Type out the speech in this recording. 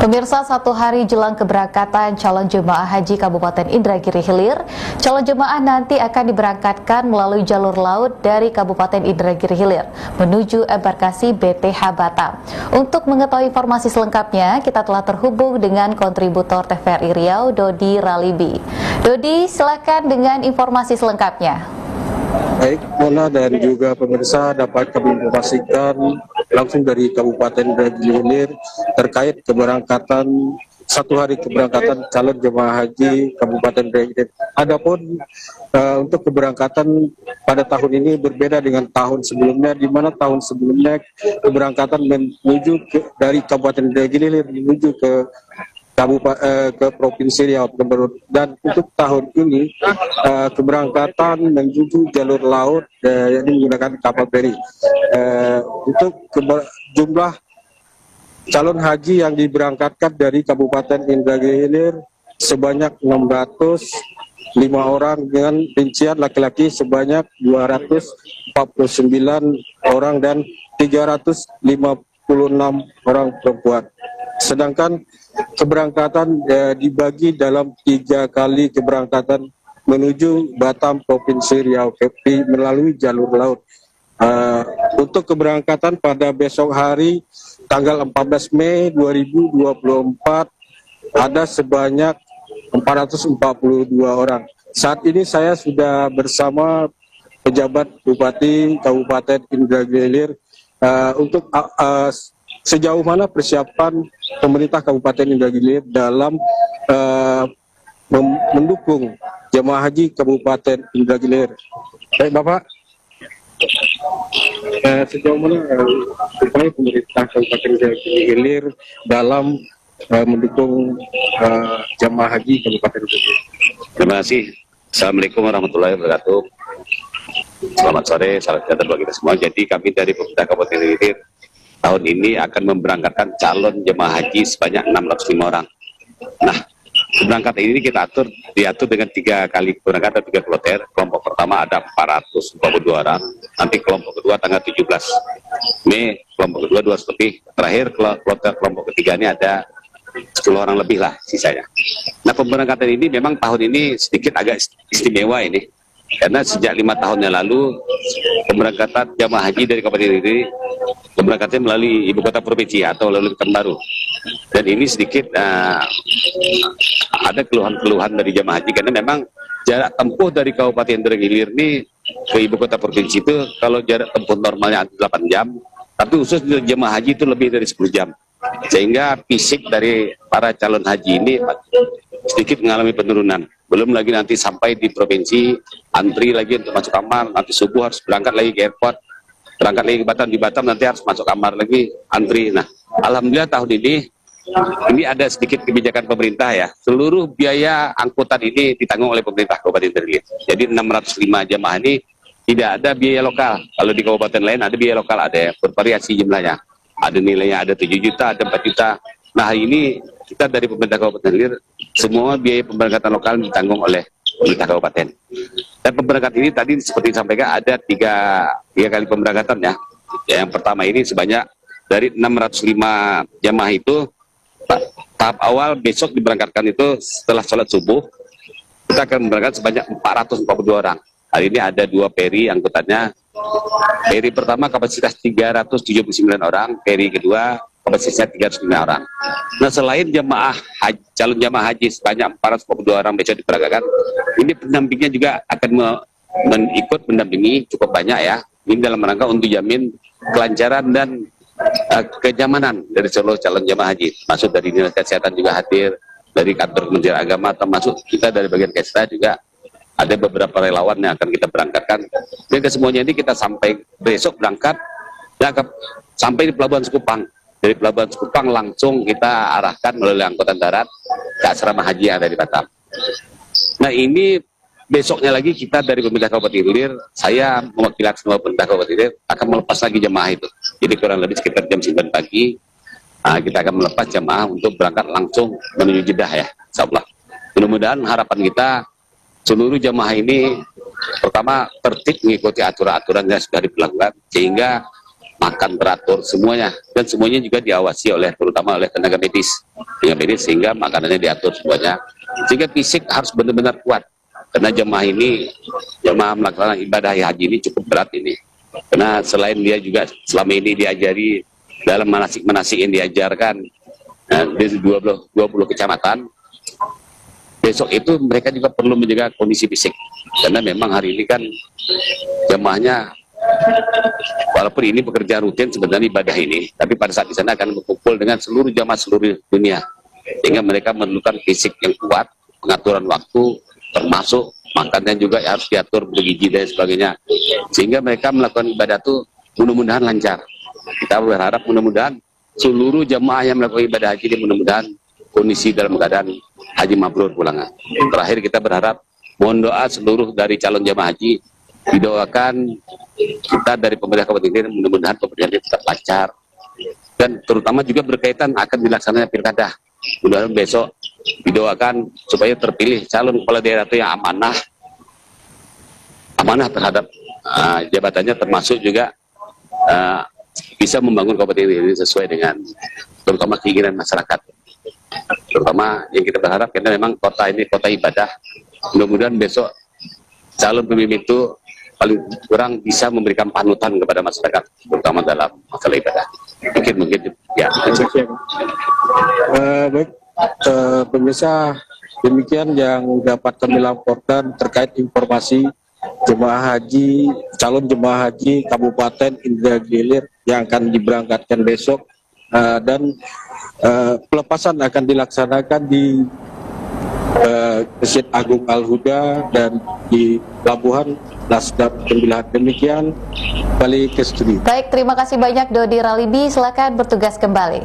Pemirsa, satu hari jelang keberangkatan calon jemaah haji Kabupaten Indragiri Hilir, calon jemaah nanti akan diberangkatkan melalui jalur laut dari Kabupaten Indragiri Hilir menuju embarkasi BTH Batam. Untuk mengetahui informasi selengkapnya, kita telah terhubung dengan kontributor TVRI Riau, Dodi Ralibi. Dodi, silakan dengan informasi selengkapnya. Baik, Mona dan juga pemirsa, dapat kami informasikan langsung dari Kabupaten Indragiri Hilir terkait keberangkatan satu hari keberangkatan calon jemaah haji Kabupaten Indragiri. Adapun untuk keberangkatan pada tahun ini berbeda dengan tahun sebelumnya, di mana tahun sebelumnya keberangkatan menuju dari Kabupaten Indragiri Hilir menuju ke Provinsi Riau, dan untuk tahun ini keberangkatan menuju jalur laut yakni menggunakan kapal feri. Untuk jumlah calon haji yang diberangkatkan dari Kabupaten Indragiri Hilir sebanyak 605 orang, dengan rincian laki-laki sebanyak 249 orang dan 356 orang perempuan. Sedangkan keberangkatan dibagi dalam 3 kali keberangkatan menuju Batam, Provinsi Riau melalui jalur laut. Untuk keberangkatan pada besok hari tanggal 14 Mei 2024 ada sebanyak 442 orang. Saat ini saya sudah bersama pejabat Bupati Kabupaten Indragiri Hilir untuk sejauh mana persiapan pemerintah Kabupaten Indragiri Hilir dalam mendukung jemaah haji Kabupaten Indragiri Hilir. Baik Bapak, sejauh mana upaya pemerintah Kabupaten Indragiri Hilir dalam mendukung jemaah haji Kabupaten Indragiri Hilir? Terima kasih. Assalamualaikum warahmatullahi wabarakatuh. Selamat sore, salam sejahtera bagi kita semua. Jadi kami dari pemerintah Kabupaten Indragiri Hilir tahun ini akan memberangkatkan calon jemaah haji sebanyak 605 orang. Nah, keberangkatan ini kita diatur dengan 3 kali keberangkatan, 3 kloter. Kelompok pertama ada 442 orang, nanti kelompok kedua tanggal 17 Mei, kelompok kedua 200 lebih, terakhir kloter kelompok ketiga ini ada 10 orang lebih lah sisanya. Nah, pemberangkatan ini memang tahun ini sedikit agak istimewa ini, karena sejak 5 tahun yang lalu pemberangkatan jemaah haji dari Kabupaten Indragiri keberangkatannya melalui ibu kota provinsi atau melalui Pekanbaru. Dan ini sedikit ada keluhan-keluhan dari jemaah haji, karena memang jarak tempuh dari Kabupaten Indragiri Hilir ini ke ibu kota provinsi itu kalau jarak tempuh normalnya 8 jam, tapi khusus jemaah haji itu lebih dari 10 jam. Sehingga fisik dari para calon haji ini sedikit mengalami penurunan. Belum lagi nanti sampai di provinsi, antri lagi untuk masuk kamar, nanti subuh harus berangkat lagi ke airport, berangkat lagi ke Batam, di Batam nanti harus masuk kamar lagi, antri. Nah, alhamdulillah tahun ini ada sedikit kebijakan pemerintah ya. Seluruh biaya angkutan ini ditanggung oleh pemerintah Kabupaten Indragiri. Jadi 605 jemaah ini tidak ada biaya lokal. Kalau di kabupaten lain ada biaya lokal, ada ya, bervariasi jumlahnya. Ada nilainya, ada 7 juta, ada 4 juta. Nah, hari ini kita dari pemerintah Kabupaten Hilir, semua biaya pemberangkatan lokal ditanggung oleh pemerintah kabupaten. Dan pemberangkatan ini tadi seperti disampaikan ada tiga kali pemberangkatan ya. Yang pertama ini sebanyak dari 605 jamaah itu, tahap awal besok diberangkatkan itu setelah sholat subuh, kita akan memberangkatkan sebanyak 442 orang. Hari ini ada 2 peri angkutannya. Peri pertama kapasitas 379 orang, peri kedua kapasitasnya 309 orang. Nah, selain calon jemaah haji sebanyak 442 orang besok diberangkatkan, ini pendampingnya juga akan ikut mendampingi cukup banyak ya. Ini dalam rangka untuk jamin kelancaran dan kenyamanan dari seluruh calon jemaah haji. Masuk dari dinas kesehatan juga hadir, dari kantor Kementerian Agama, termasuk kita dari bagian Kesda juga ada beberapa relawan yang akan kita berangkatkan. Dan kesemuanya ini kita sampai besok berangkat dan sampai di Pelabuhan Sekupang. Dari Pelabuhan Sekupang langsung kita arahkan melalui angkutan darat ke asrama haji yang ada di Batam. Nah, ini besoknya lagi kita dari pemerintah Kabupaten Hilir, saya mewakili semua pemerintah Kabupaten Hilir akan melepas lagi jemaah itu. Jadi kurang lebih sekitar jam 9 pagi kita akan melepas jemaah untuk berangkat langsung menuju Jeddah ya, insyaallah. Mudah-mudahan harapan kita seluruh jemaah ini pertama tertib mengikuti aturan-aturan yang sudah diberlakukan, sehingga makan teratur semuanya, dan semuanya juga diawasi oleh terutama oleh tenaga medis sehingga makanannya diatur semuanya, sehingga fisik harus benar-benar kuat karena jemaah melaksanakan ibadah haji ini cukup berat ini, karena selain dia juga selama ini diajari dalam manasik-manasik yang diajarkan di 20 kecamatan, besok itu mereka juga perlu menjaga kondisi fisik karena memang hari ini kan jemaahnya walaupun ini pekerjaan rutin sebenarnya ibadah ini, tapi pada saat di sana akan berkumpul dengan seluruh jamaah seluruh dunia, sehingga mereka memerlukan fisik yang kuat, pengaturan waktu, termasuk makannya juga harus diatur bergizi dan sebagainya, sehingga mereka melakukan ibadah itu mudah-mudahan lancar. Kita berharap mudah-mudahan seluruh jamaah yang melakukan ibadah haji ini mudah-mudahan kondisi dalam keadaan haji mabrur pulangan. Terakhir kita berharap mohon doa seluruh dari calon jamaah haji, didoakan kita dari pemerintah Kabupaten Ilir mudah-mudahan pemerintahan tetap lancar, dan terutama juga berkaitan akan dilaksanakannya pilkada. Mudah-mudahan besok didoakan supaya terpilih calon kepala daerah itu yang amanah terhadap jabatannya, termasuk juga bisa membangun Kabupaten Ilir sesuai dengan terutama keinginan masyarakat. Terutama yang kita berharap karena memang kota ini kota ibadah, mudah-mudahan besok calon pemimpin itu paling kurang bisa memberikan panutan kepada masyarakat, terutama dalam masalah ibadah. Mungkin ya. Baik, pemirsa, demikian yang dapat kami laporkan terkait informasi calon jemaah haji Kabupaten Indragiri Hilir yang akan diberangkatkan besok, dan pelepasan akan dilaksanakan di Masjid Agung Al-Huda dan di Pelabuhan Lasdar Tembilahan. Demikian, balik ke studio. Baik, terima kasih banyak Dodi Ralidi, silakan bertugas kembali.